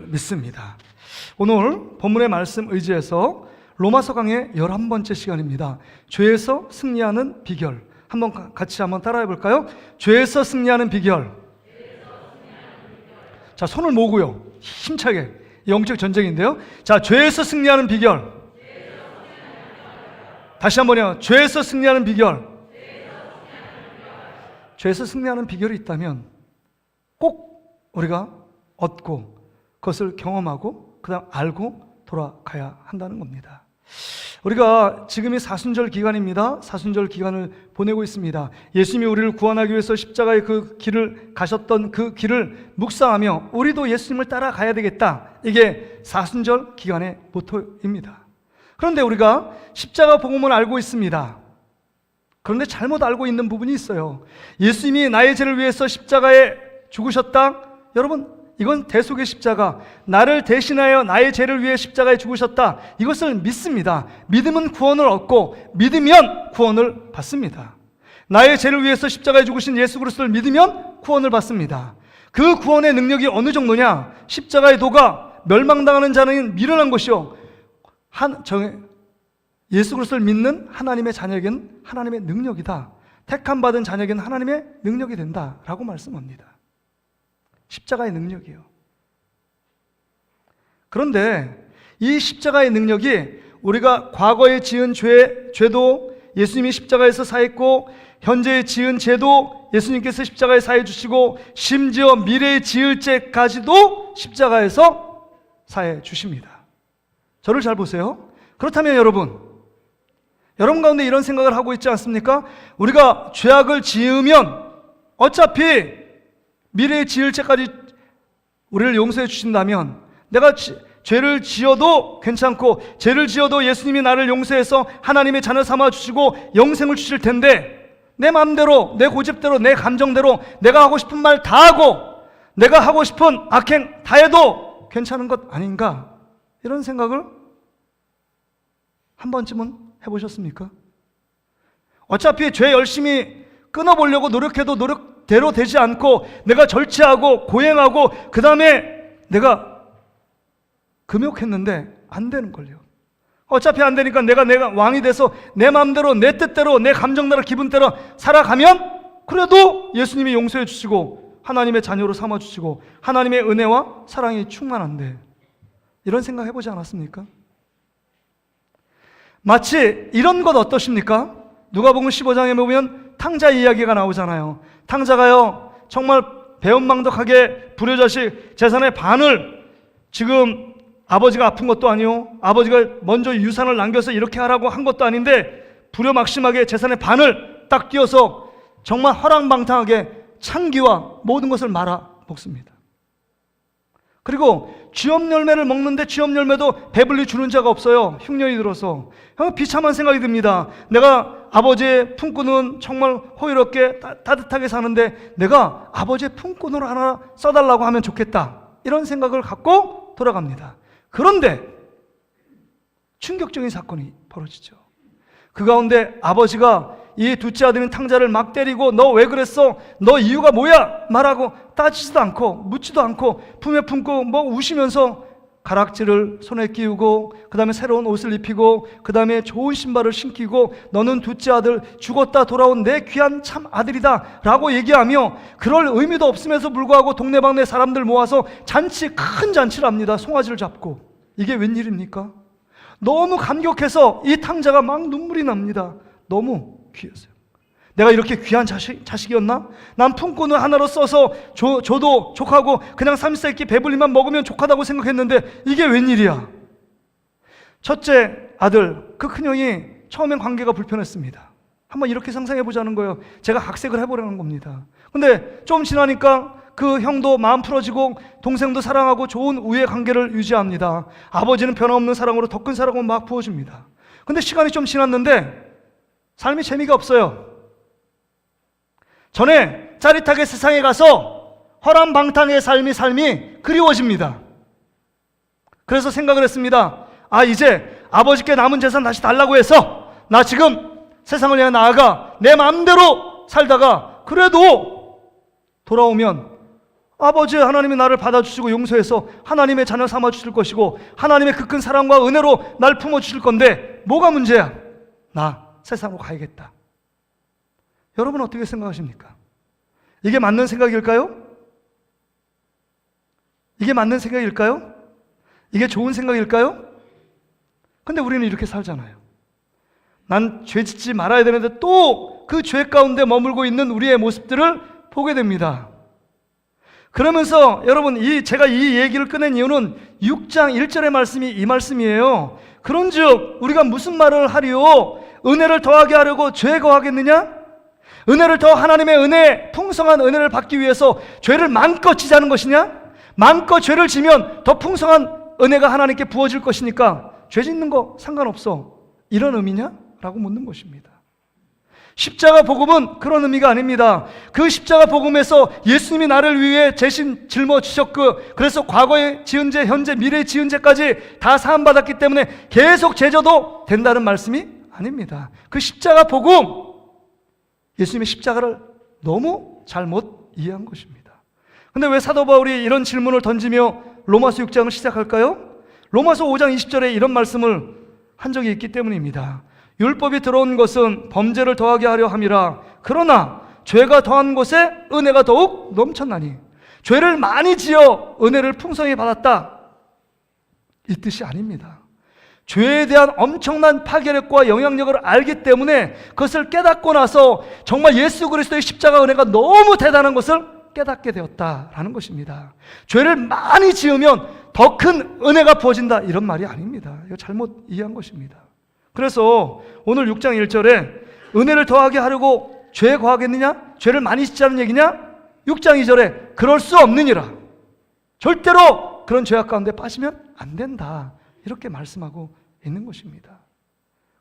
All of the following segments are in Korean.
믿습니다. 오늘 본문의 말씀 의지해서 로마서 강의 11번째 시간입니다. 죄에서 승리하는 비결. 같이 따라해 볼까요? 죄에서 승리하는 비결. 자, 손을 모으고요. 힘차게. 영적 전쟁인데요. 자, 죄에서 승리하는 비결. 다시 한번요. 죄에서 승리하는 비결. 죄에서 승리하는 비결이 있다면 꼭 우리가 얻고 그것을 경험하고 그 다음 알고 돌아가야 한다는 겁니다. 우리가 지금이 사순절 기간입니다. 사순절 기간을 보내고 있습니다. 예수님이 우리를 구원하기 위해서 십자가의 그 길을 가셨던 그 길을 묵상하며 우리도 예수님을 따라가야 되겠다. 이게 사순절 기간의 모토입니다. 그런데 우리가 십자가 복음을 알고 있습니다. 그런데 잘못 알고 있는 부분이 있어요. 예수님이 나의 죄를 위해서 십자가에 죽으셨다. 여러분, 이건 대속의 십자가, 나를 대신하여 나의 죄를 위해 십자가에 죽으셨다. 이것을 믿습니다. 믿으면 구원을 얻고 믿으면 구원을 받습니다. 나의 죄를 위해서 십자가에 죽으신 예수 그리스도를 믿으면 구원을 받습니다. 그 구원의 능력이 어느 정도냐? 십자가의 도가 멸망당하는 자는 미련한 것이요, 예수 그리스도를 믿는 하나님의 자녀에게는 하나님의 능력이다. 택함받은 자녀에게는 하나님의 능력이 된다라고 말씀합니다. 십자가의 능력이에요. 그런데 이 십자가의 능력이 우리가 과거에 지은 죄도 예수님이 십자가에서 사했고, 현재에 지은 죄도 예수님께서 십자가에 사해 주시고, 심지어 미래에 지을 죄까지도 십자가에서 사해 주십니다. 저를 잘 보세요. 그렇다면 여러분 가운데 이런 생각을 하고 있지 않습니까? 우리가 죄악을 지으면 어차피 미래에 지을 죄까지 우리를 용서해 주신다면, 내가 죄를 지어도 괜찮고 죄를 지어도 예수님이 나를 용서해서 하나님의 자녀 삼아 주시고 영생을 주실 텐데, 내 마음대로, 내 고집대로, 내 감정대로 내가 하고 싶은 말 다 하고 내가 하고 싶은 악행 다 해도 괜찮은 것 아닌가? 이런 생각을 한 번쯤은 해보셨습니까? 어차피 죄 열심히 끊어보려고 노력해도 노력대로 되지 않고, 내가 절제하고 고행하고 그 다음에 내가 금욕했는데 안 되는 걸요. 어차피 안 되니까 내가 왕이 돼서 내 마음대로, 내 뜻대로, 내 감정대로, 기분대로 살아가면 그래도 예수님이 용서해 주시고 하나님의 자녀로 삼아 주시고 하나님의 은혜와 사랑이 충만한데, 이런 생각 해보지 않았습니까? 마치 이런 것 어떠십니까? 누가복음 15장에 보면 탕자 이야기가 나오잖아요. 탕자가요, 정말 배은망덕하게 불효자식 재산의 반을, 지금 아버지가 아픈 것도 아니요, 아버지가 먼저 유산을 남겨서 이렇게 하라고 한 것도 아닌데 불효막심하게 재산의 반을 딱 띄어서 정말 허랑방탕하게 창기와 모든 것을 말아 먹습니다. 그리고 쥐엄열매를 먹는데 쥐엄열매도 배불리 주는 자가 없어요. 흉년이 들어서. 비참한 생각이 듭니다. 내가 아버지의 품꾼은 정말 호의롭게 따뜻하게 사는데 내가 아버지의 품꾼으로 하나 써달라고 하면 좋겠다, 이런 생각을 갖고 돌아갑니다. 그런데 충격적인 사건이 벌어지죠. 그 가운데 아버지가 이 둘째 아들인 탕자를 막 때리고, 너 왜 그랬어? 너 이유가 뭐야? 말하고 따지지도 않고 묻지도 않고 품에 품고 우시면서 가락지를 손에 끼우고, 그 다음에 새로운 옷을 입히고, 그 다음에 좋은 신발을 신기고, 너는 둘째 아들, 죽었다 돌아온 내 귀한 참 아들이다 라고 얘기하며, 그럴 의미도 없음에도 불구하고 동네방네 사람들 모아서 큰 잔치를 합니다. 송아지를 잡고. 이게 웬일입니까? 너무 감격해서 이 탕자가 막 눈물이 납니다. 너무 귀했어요. 내가 이렇게 귀한 자식이었나? 난 품꾼을 하나로 써서 줘도 족하고 그냥 삼시세끼 배불리만 먹으면 족하다고 생각했는데 이게 웬일이야? 첫째 아들, 그 큰형이 처음엔 관계가 불편했습니다. 한번 이렇게 상상해 보자는 거예요. 제가 각색을 해보려는 겁니다. 근데 좀 지나니까 그 형도 마음 풀어지고 동생도 사랑하고 좋은 우애 관계를 유지합니다. 아버지는 변함없는 사랑으로 더 큰 사랑을 막 부어줍니다. 근데 시간이 좀 지났는데 삶이 재미가 없어요. 전에 짜릿하게 세상에 가서 허람방탕의 삶이 그리워집니다. 그래서 생각을 했습니다. 이제 아버지께 남은 재산 다시 달라고 해서 나 지금 세상을 향해 나아가 내 마음대로 살다가 그래도 돌아오면 아버지 하나님이 나를 받아주시고 용서해서 하나님의 자녀 삼아주실 것이고 하나님의 그 큰 사랑과 은혜로 날 품어주실 건데 뭐가 문제야? 나 세상으로 가야겠다. 여러분 어떻게 생각하십니까? 이게 맞는 생각일까요? 이게 맞는 생각일까요? 이게 좋은 생각일까요? 근데 우리는 이렇게 살잖아요. 난 죄 짓지 말아야 되는데 또 그 죄 가운데 머물고 있는 우리의 모습들을 보게 됩니다. 그러면서 여러분 제가 이 얘기를 꺼낸 이유는 6장 1절의 말씀이 이 말씀이에요. 그런즉 우리가 무슨 말을 하리요? 은혜를 더하게 하려고 죄 거하겠느냐? 은혜를 더 하나님의 은혜, 풍성한 은혜를 받기 위해서 죄를 마음껏 지자는 것이냐? 마음껏 죄를 지면 더 풍성한 은혜가 하나님께 부어질 것이니까 죄 짓는 거 상관없어. 이런 의미냐? 라고 묻는 것입니다. 십자가 복음은 그런 의미가 아닙니다. 그 십자가 복음에서 예수님이 나를 위해 대신 짊어지셨고 그래서 과거에 지은 죄, 현재, 미래에 지은 죄까지 다 사함받았기 때문에 계속 죄져도 된다는 말씀이 아닙니다. 그 십자가 복음, 예수님의 십자가를 너무 잘못 이해한 것입니다. 근데 왜 사도 바울이 이런 질문을 던지며 로마서 6장을 시작할까요? 로마서 5장 20절에 이런 말씀을 한 적이 있기 때문입니다. 율법이 들어온 것은 범죄를 더하게 하려 함이라. 그러나 죄가 더한 곳에 은혜가 더욱 넘쳤나니 죄를 많이 지어 은혜를 풍성히 받았다. 이 뜻이 아닙니다. 죄에 대한 엄청난 파괴력과 영향력을 알기 때문에 그것을 깨닫고 나서 정말 예수 그리스도의 십자가 은혜가 너무 대단한 것을 깨닫게 되었다라는 것입니다. 죄를 많이 지으면 더 큰 은혜가 부어진다 이런 말이 아닙니다. 이거 잘못 이해한 것입니다. 그래서 오늘 6장 1절에 은혜를 더하게 하려고 죄에 거하겠느냐? 죄를 많이 짓자는 얘기냐? 6장 2절에 그럴 수 없느니라. 절대로 그런 죄악 가운데 빠지면 안 된다. 이렇게 말씀하고 있는 것입니다.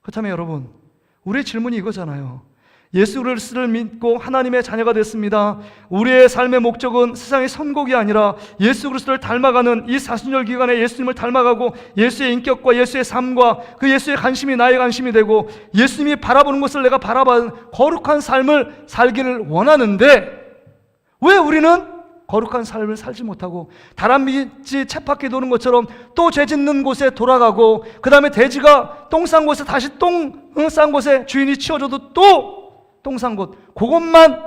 그렇다면 여러분, 우리의 질문이 이거잖아요. 예수 그리스도를 믿고 하나님의 자녀가 됐습니다. 우리의 삶의 목적은 세상의 선곡이 아니라 예수 그리스도를 닮아가는 이 40년 기간에 예수님을 닮아가고 예수의 인격과 예수의 삶과 그 예수의 관심이 나의 관심이 되고 예수님이 바라보는 것을 내가 바라보는 거룩한 삶을 살기를 원하는데 왜 우리는 거룩한 삶을 살지 못하고 다람쥐 쳇바퀴 도는 것처럼 또 죄 짓는 곳에 돌아가고 그 다음에 돼지가 똥 싼 곳에 다시 똥 싼 곳에 주인이 치워줘도 또 똥 싼 곳, 그것만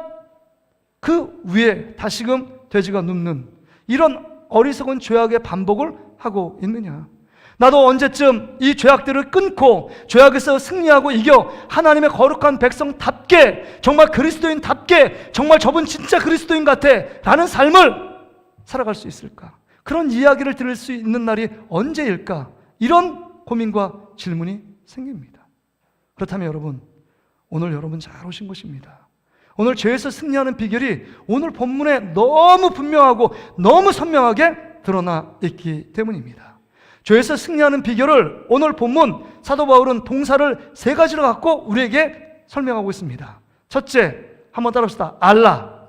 그 위에 다시금 돼지가 눕는 이런 어리석은 죄악의 반복을 하고 있느냐? 나도 언제쯤 이 죄악들을 끊고 죄악에서 승리하고 이겨 하나님의 거룩한 백성답게 정말 그리스도인답게 정말 저분 진짜 그리스도인 같아 라는 삶을 살아갈 수 있을까? 그런 이야기를 들을 수 있는 날이 언제일까? 이런 고민과 질문이 생깁니다. 그렇다면 여러분, 오늘 여러분 잘 오신 것입니다. 오늘 죄에서 승리하는 비결이 오늘 본문에 너무 분명하고 너무 선명하게 드러나 있기 때문입니다. 죄에서 승리하는 비결을 오늘 본문 사도 바울은 동사를 3가지로 갖고 우리에게 설명하고 있습니다. 첫째, 한번 따라합시다. 알라.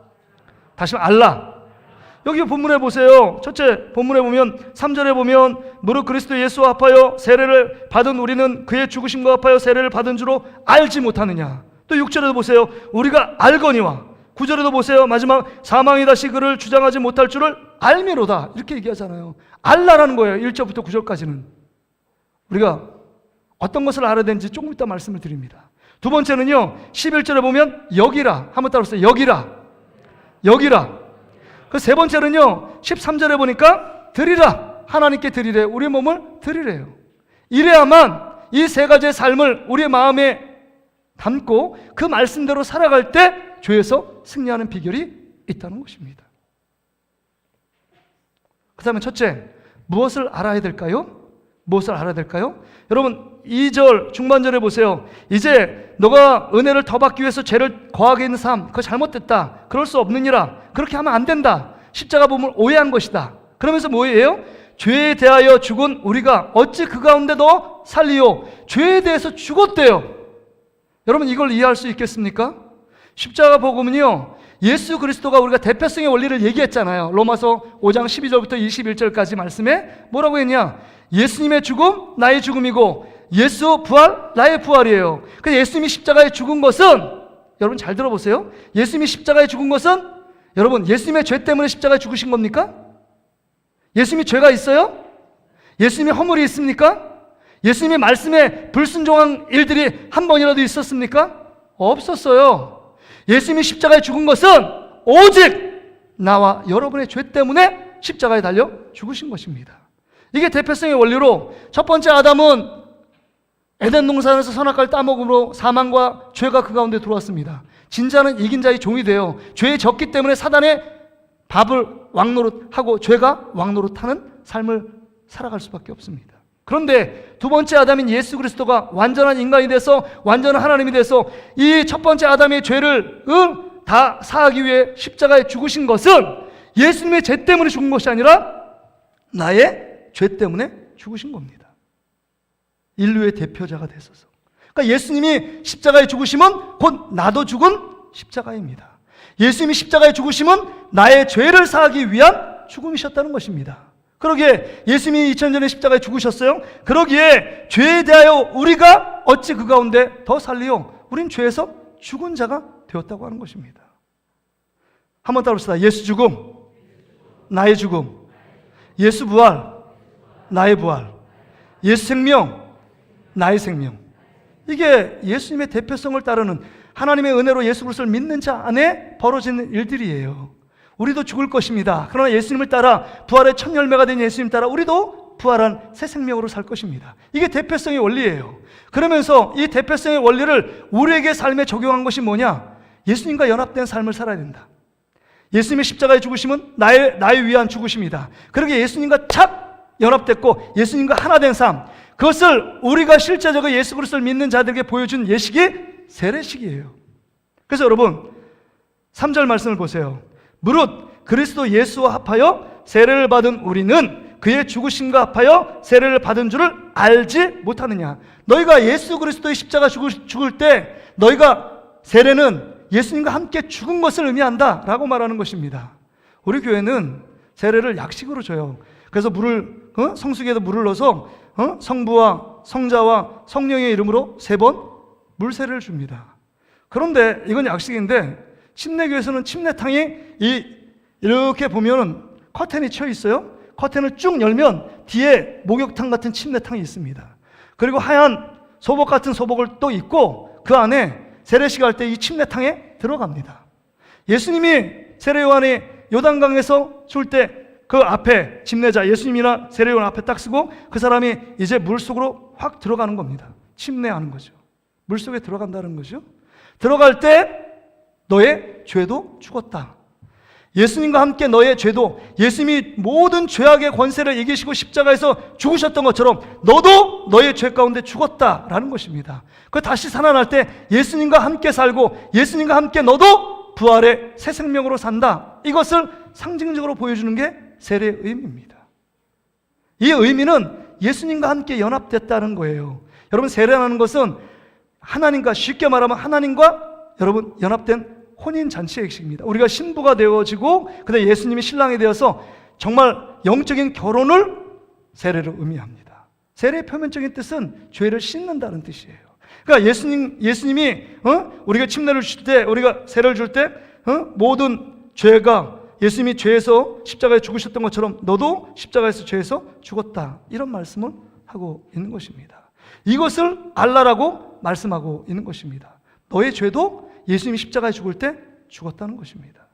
다시 알라. 여기 본문에 보세요. 첫째 본문에 보면 3절에 보면 무릇 그리스도 예수와 합하여 세례를 받은 우리는 그의 죽으심과 합하여 세례를 받은 줄로 알지 못하느냐. 또 6절에도 보세요. 우리가 알거니와. 9절에도 보세요. 마지막 사망이 다시 그를 주장하지 못할 줄을 알미로다. 이렇게 얘기하잖아요. 알라라는 거예요. 1절부터 9절까지는. 우리가 어떤 것을 알아야 되는지 조금 이따 말씀을 드립니다. 두 번째는요. 11절에 보면 여기라. 한번 따라오세요. 여기라. 여기라. 그 세 번째는요, 13절에 보니까 드리라. 하나님께 드리래. 우리의 몸을 드리래요. 이래야만 이 3가지의 삶을 우리의 마음에 담고 그 말씀대로 살아갈 때 죄에서 승리하는 비결이 있다는 것입니다. 그 다음에 첫째, 무엇을 알아야 될까요? 무엇을 알아야 될까요? 여러분 2절 중반절에 보세요. 이제 너가 은혜를 더 받기 위해서 죄를 거하게 있는 삶, 그거 잘못됐다. 그럴 수 없느니라. 그렇게 하면 안 된다. 십자가 복음을 오해한 것이다. 그러면서 뭐예요? 죄에 대하여 죽은 우리가 어찌 그 가운데 너 살리요? 죄에 대해서 죽었대요. 여러분 이걸 이해할 수 있겠습니까? 십자가 복음은요, 예수 그리스도가 우리가 대표성의 원리를 얘기했잖아요. 로마서 5장 12절부터 21절까지 말씀에 뭐라고 했냐? 예수님의 죽음 나의 죽음이고 예수 부활 나의 부활이에요. 그래서 예수님이 십자가에 죽은 것은, 여러분 잘 들어보세요. 예수님이 십자가에 죽은 것은 여러분, 예수님의 죄 때문에 십자가에 죽으신 겁니까? 예수님이 죄가 있어요? 예수님이 허물이 있습니까? 예수님의 말씀에 불순종한 일들이 한 번이라도 있었습니까? 없었어요. 예수님이 십자가에 죽은 것은 오직 나와 여러분의 죄 때문에 십자가에 달려 죽으신 것입니다. 이게 대표성의 원리로, 첫 번째 아담은 에덴 동산에서 선악과를 따먹음으로 사망과 죄가 그 가운데 들어왔습니다. 진자는 이긴 자의 종이 되어 죄에 졌기 때문에 사단의 밥을 왕노릇하고 죄가 왕노릇하는 삶을 살아갈 수밖에 없습니다. 그런데 두 번째 아담인 예수 그리스도가 완전한 인간이 돼서 완전한 하나님이 돼서 이 첫 번째 아담의 죄를 다 사하기 위해 십자가에 죽으신 것은 예수님의 죄 때문에 죽은 것이 아니라 나의 죄 때문에 죽으신 겁니다. 인류의 대표자가 되소서. 그러니까 예수님이 십자가에 죽으심은 곧 나도 죽은 십자가입니다. 예수님이 십자가에 죽으심은 나의 죄를 사하기 위한 죽음이셨다는 것입니다. 그러기에 예수님이 2000년 전에 십자가에 죽으셨어요. 그러기에 죄에 대하여 우리가 어찌 그 가운데 더 살리요? 우린 죄에서 죽은 자가 되었다고 하는 것입니다. 한번 따라합시다. 예수 죽음, 나의 죽음. 예수 부활, 나의 부활. 예수 생명, 나의 생명. 이게 예수님의 대표성을 따르는, 하나님의 은혜로 예수 그리스도를 믿는 자 안에 벌어지는 일들이에요. 우리도 죽을 것입니다. 그러나 예수님을 따라, 부활의 첫 열매가 된 예수님 따라 우리도 부활한 새 생명으로 살 것입니다. 이게 대표성의 원리예요. 그러면서 이 대표성의 원리를 우리에게 삶에 적용한 것이 뭐냐? 예수님과 연합된 삶을 살아야 된다. 예수님의 십자가에 죽으심은 나의 위한 죽으심이다. 그러기에 예수님과 착 연합됐고 예수님과 하나 된 삶, 그것을 우리가 실제적으로 예수 그리스도를 믿는 자들에게 보여준 예식이 세례식이에요. 그래서 여러분 3절 말씀을 보세요. 무릇 그리스도 예수와 합하여 세례를 받은 우리는 그의 죽으심과 합하여 세례를 받은 줄을 알지 못하느냐. 너희가 예수 그리스도의 십자가 죽을 때 너희가 세례는 예수님과 함께 죽은 것을 의미한다 라고 말하는 것입니다. 우리 교회는 세례를 약식으로 줘요. 그래서 성수기에도 물을 넣어서 성부와 성자와 성령의 이름으로 3번 물세례를 줍니다. 그런데 이건 약식인데 침례교에서는 침례탕이 이렇게 보면은 커튼이 쳐 있어요. 커튼을 쭉 열면 뒤에 목욕탕 같은 침례탕이 있습니다. 그리고 하얀 소복 같은 소복을 또 입고 그 안에 세례식 할 때 이 침례탕에 들어갑니다. 예수님이 세례 요한이 요단강에서 줄 때 그 앞에 침례자 예수님이나 세례 요한 앞에 딱 쓰고 그 사람이 이제 물속으로 확 들어가는 겁니다. 침례하는 거죠. 물속에 들어간다는 거죠. 들어갈 때 너의 죄도 죽었다. 예수님과 함께 너의 죄도, 예수님이 모든 죄악의 권세를 이기시고 십자가에서 죽으셨던 것처럼 너도 너의 죄 가운데 죽었다라는 것입니다. 그 다시 살아날 때 예수님과 함께 살고 예수님과 함께 너도 부활의 새 생명으로 산다. 이것을 상징적으로 보여주는 게 세례의 의미입니다. 이 의미는 예수님과 함께 연합됐다는 거예요. 여러분, 세례라는 것은 하나님과, 쉽게 말하면 하나님과 여러분 연합된 혼인잔치의 의식입니다. 우리가 신부가 되어지고 그다음에 예수님이 신랑이 되어서 정말 영적인 결혼을 세례로 의미합니다. 세례의 표면적인 뜻은 죄를 씻는다는 뜻이에요. 그러니까 예수님이 우리가 침례를 줄 때, 우리가 세례를 줄 때 모든 죄가 예수님이 죄에서 십자가에 죽으셨던 것처럼 너도 십자가에서 죄에서 죽었다, 이런 말씀을 하고 있는 것입니다. 이것을 알라라고 말씀하고 있는 것입니다. 너의 죄도 예수님이 십자가에 죽을 때 죽었다는 것입니다.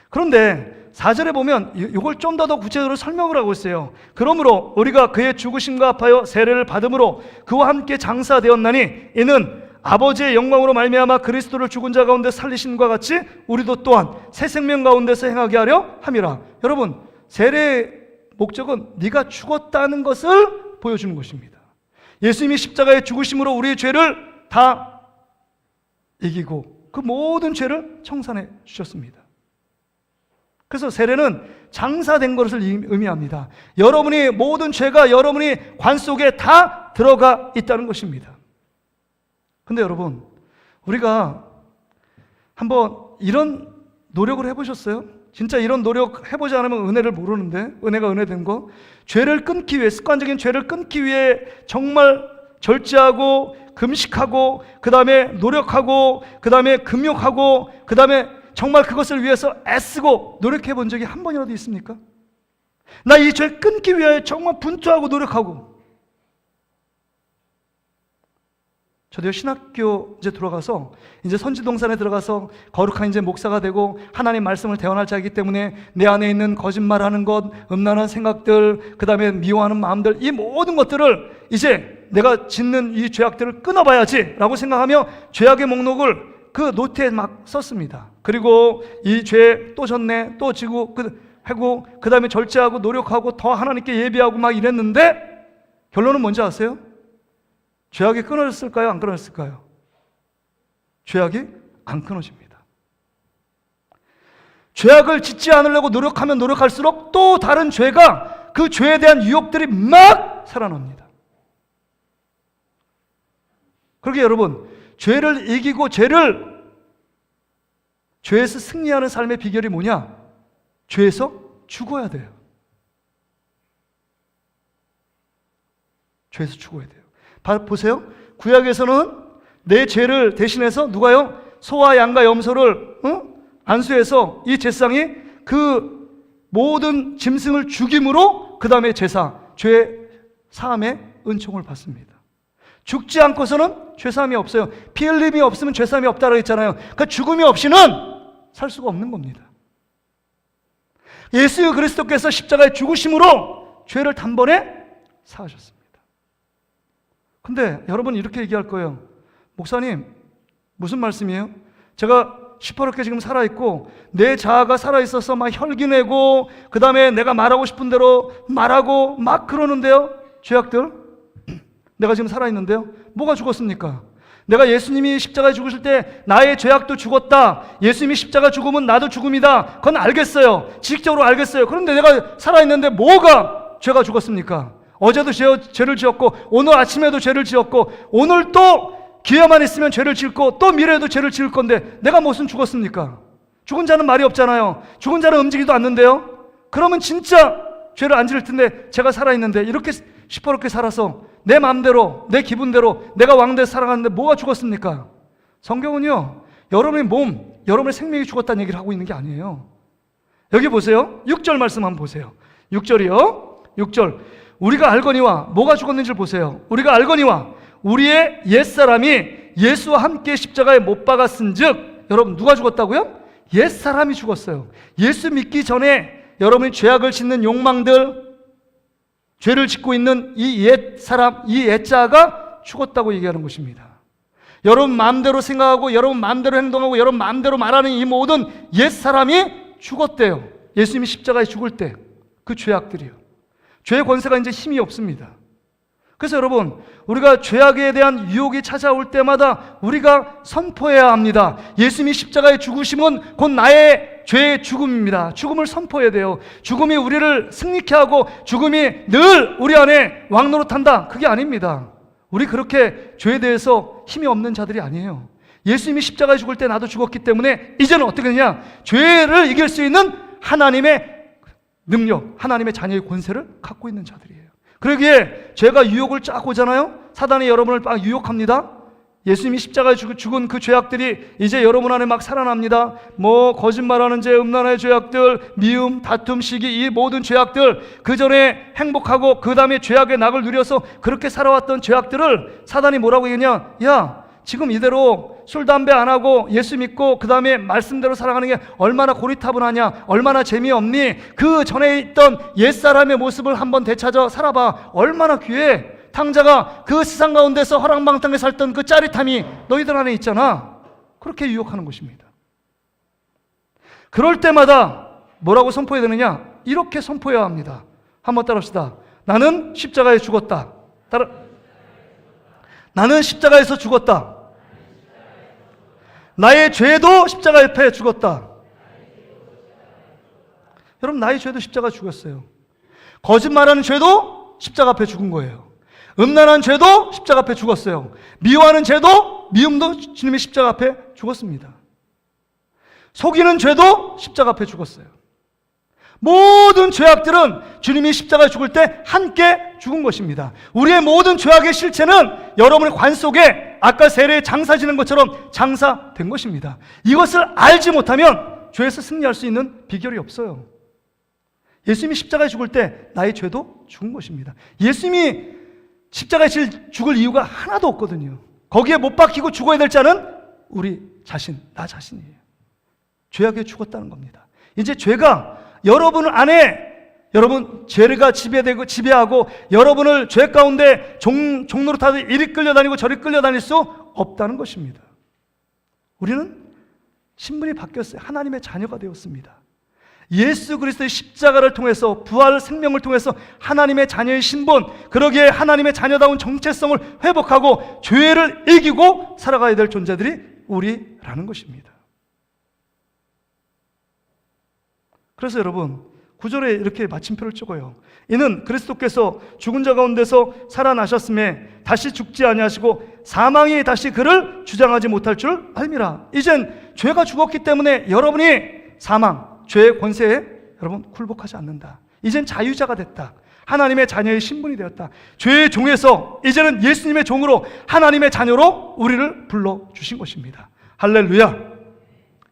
그런데 4절에 보면 이걸 좀 더 구체적으로 설명을 하고 있어요. 그러므로 우리가 그의 죽으심과 합하여 세례를 받음으로 그와 함께 장사되었나니 이는 아버지의 영광으로 말미암아 그리스도를 죽은 자 가운데 살리심과 같이 우리도 또한 새 생명 가운데서 행하게 하려 함이라. 여러분, 세례의 목적은 네가 죽었다는 것을 보여주는 것입니다. 예수님이 십자가의 죽으심으로 우리의 죄를 다 이기고 그 모든 죄를 청산해 주셨습니다. 그래서 세례는 장사된 것을 의미합니다. 여러분이 모든 죄가 여러분이 관 속에 다 들어가 있다는 것입니다. 근데 여러분, 우리가 한번 이런 노력을 해보셨어요? 진짜 이런 노력 해보지 않으면 은혜를 모르는데, 은혜가 은혜된 거, 죄를 끊기 위해, 습관적인 죄를 끊기 위해 정말 절제하고 금식하고 그 다음에 노력하고 그 다음에 금욕하고 그 다음에 정말 그것을 위해서 애쓰고 노력해 본 적이 한 번이라도 있습니까? 나 이 죄 끊기 위하여 정말 분투하고 노력하고. 저도 신학교 이제 들어가서 이제 선지동산에 들어가서 거룩한 이제 목사가 되고 하나님 말씀을 대언할 자이기 때문에 내 안에 있는 거짓말하는 것, 음란한 생각들, 그 다음에 미워하는 마음들, 이 모든 것들을 이제 내가 짓는 이 죄악들을 끊어봐야지 라고 생각하며 죄악의 목록을 그 노트에 막 썼습니다. 그리고 이 죄 또 졌네, 또 지고 하고 그 다음에 절제하고 노력하고 더 하나님께 예비하고 막 이랬는데 결론은 뭔지 아세요? 죄악이 끊어졌을까요? 안 끊어졌을까요? 죄악이 안 끊어집니다. 죄악을 짓지 않으려고 노력하면 노력할수록 또 다른 죄가, 그 죄에 대한 유혹들이 막 살아납니다. 그러게 여러분, 죄를 이기고 죄에서 승리하는 삶의 비결이 뭐냐? 죄에서 죽어야 돼요. 죄에서 죽어야 돼요. 보세요. 구약에서는 내 죄를 대신해서 누가요? 소와 양과 염소를 안수해서 이 제사장이 그 모든 짐승을 죽임으로 그 다음에 제사, 죄 사함의 은총을 받습니다. 죽지 않고서는 죄사함이 없어요. 피 흘림이 없으면 죄사함이 없다고 했잖아요. 그러니까 죽음이 없이는 살 수가 없는 겁니다. 예수 그리스도께서 십자가에 죽으심으로 죄를 단번에 사하셨습니다. 근데 여러분 이렇게 얘기할 거예요. 목사님, 무슨 말씀이에요? 제가 시퍼렇게 지금 살아있고 내 자아가 살아있어서 막 혈기내고 그 다음에 내가 말하고 싶은 대로 말하고 막 그러는데요. 죄악들 내가 지금 살아있는데요. 뭐가 죽었습니까? 내가 예수님이 십자가에 죽으실 때 나의 죄악도 죽었다, 예수님이 십자가 죽으면 나도 죽음이다, 그건 알겠어요. 지식적으로 알겠어요. 그런데 내가 살아있는데 뭐가 죄가 죽었습니까? 어제도 죄를 지었고 오늘 아침에도 죄를 지었고 오늘 또 기회만 있으면 죄를 짓고 또 미래에도 죄를 지을 건데 내가 무슨 죽었습니까? 죽은 자는 말이 없잖아요. 죽은 자는 움직이지도 않는데요. 그러면 진짜 죄를 안 지을 텐데 제가 살아있는데 이렇게 시퍼렇게 살아서 내 마음대로 내 기분대로 내가 왕대로 살아가는데 뭐가 죽었습니까? 성경은요, 여러분의 몸, 여러분의 생명이 죽었다는 얘기를 하고 있는 게 아니에요. 여기 보세요. 6절 말씀 한번 보세요. 6절이요. 6절. 우리가 알거니와, 뭐가 죽었는지를 보세요. 우리가 알거니와 우리의 옛사람이 예수와 함께 십자가에 못 박았은즉, 여러분 누가 죽었다고요? 옛사람이 죽었어요. 예수 믿기 전에 여러분이 죄악을 짓는 욕망들, 죄를 짓고 있는 이 옛사람, 이 옛자가 죽었다고 얘기하는 것입니다. 여러분 마음대로 생각하고 여러분 마음대로 행동하고 여러분 마음대로 말하는 이 모든 옛사람이 죽었대요. 예수님이 십자가에 죽을 때 그 죄악들이요. 죄의 권세가 이제 힘이 없습니다. 그래서 여러분, 우리가 죄악에 대한 유혹이 찾아올 때마다 우리가 선포해야 합니다. 예수님이 십자가에 죽으심은 곧 나의 죄의 죽음입니다. 죽음을 선포해야 돼요. 죽음이 우리를 승리케 하고 죽음이 늘 우리 안에 왕노릇한다, 그게 아닙니다. 우리 그렇게 죄에 대해서 힘이 없는 자들이 아니에요. 예수님이 십자가에 죽을 때 나도 죽었기 때문에 이제는 어떻게 되냐? 죄를 이길 수 있는 하나님의 능력, 하나님의 자녀의 권세를 갖고 있는 자들이에요. 그러기에 죄가 유혹을 쫙 오잖아요. 사단이 여러분을 막 유혹합니다. 예수님이 십자가에 죽은 그 죄악들이 이제 여러분 안에 막 살아납니다. 뭐 거짓말하는 죄, 음란의 죄악들, 미움, 다툼, 시기, 이 모든 죄악들, 그 전에 행복하고 그 다음에 죄악의 낙을 누려서 그렇게 살아왔던 죄악들을 사단이 뭐라고 얘기하냐? 야, 지금 이대로 술, 담배 안 하고 예수 믿고 그 다음에 말씀대로 살아가는 게 얼마나 고리타분하냐, 얼마나 재미없니? 그 전에 있던 옛사람의 모습을 한번 되찾아 살아봐. 얼마나 귀해. 탕자가 그 세상 가운데서 허랑방탕에 살던 그 짜릿함이 너희들 안에 있잖아. 그렇게 유혹하는 것입니다. 그럴 때마다 뭐라고 선포해야 되느냐? 이렇게 선포해야 합니다. 한번 따라합시다. 나는 십자가에 죽었다. 나는 십자가에서 죽었다. 나의 죄도 십자가 옆에 죽었다. 여러분, 나의 죄도 십자가 죽었어요. 거짓말하는 죄도 십자가 앞에 죽은 거예요. 음란한 죄도 십자가 앞에 죽었어요. 미워하는 죄도, 미움도 주님의 십자가 앞에 죽었습니다. 속이는 죄도 십자가 앞에 죽었어요. 모든 죄악들은 주님이 십자가에 죽을 때 함께 죽은 것입니다. 우리의 모든 죄악의 실체는 여러분의 관 속에 아까 세례에 장사 지는 것처럼 장사된 것입니다. 이것을 알지 못하면 죄에서 승리할 수 있는 비결이 없어요. 예수님이 십자가에 죽을 때 나의 죄도 죽은 것입니다. 예수님이 십자가에 죽을 이유가 하나도 없거든요. 거기에 못 박히고 죽어야 될 자는 우리 자신, 나 자신이에요. 죄악에 죽었다는 겁니다. 이제 죄가 여러분 안에, 여러분 죄가 지배하고 여러분을 죄 가운데 종로로 타서 이리 끌려다니고 저리 끌려다닐 수 없다는 것입니다. 우리는 신분이 바뀌었어요. 하나님의 자녀가 되었습니다. 예수 그리스도의 십자가를 통해서, 부활 생명을 통해서 하나님의 자녀의 신분, 그러기에 하나님의 자녀다운 정체성을 회복하고 죄를 이기고 살아가야 될 존재들이 우리라는 것입니다. 그래서 여러분 9절에 이렇게 마침표를 찍어요. 이는 그리스도께서 죽은 자 가운데서 살아나셨음에 다시 죽지 아니하시고 사망이 다시 그를 주장하지 못할 줄 알미라. 이젠 죄가 죽었기 때문에 여러분이 사망, 죄의 권세에 여러분 굴복하지 않는다. 이젠 자유자가 됐다. 하나님의 자녀의 신분이 되었다. 죄의 종에서 이제는 예수님의 종으로 하나님의 자녀로 우리를 불러주신 것입니다. 할렐루야.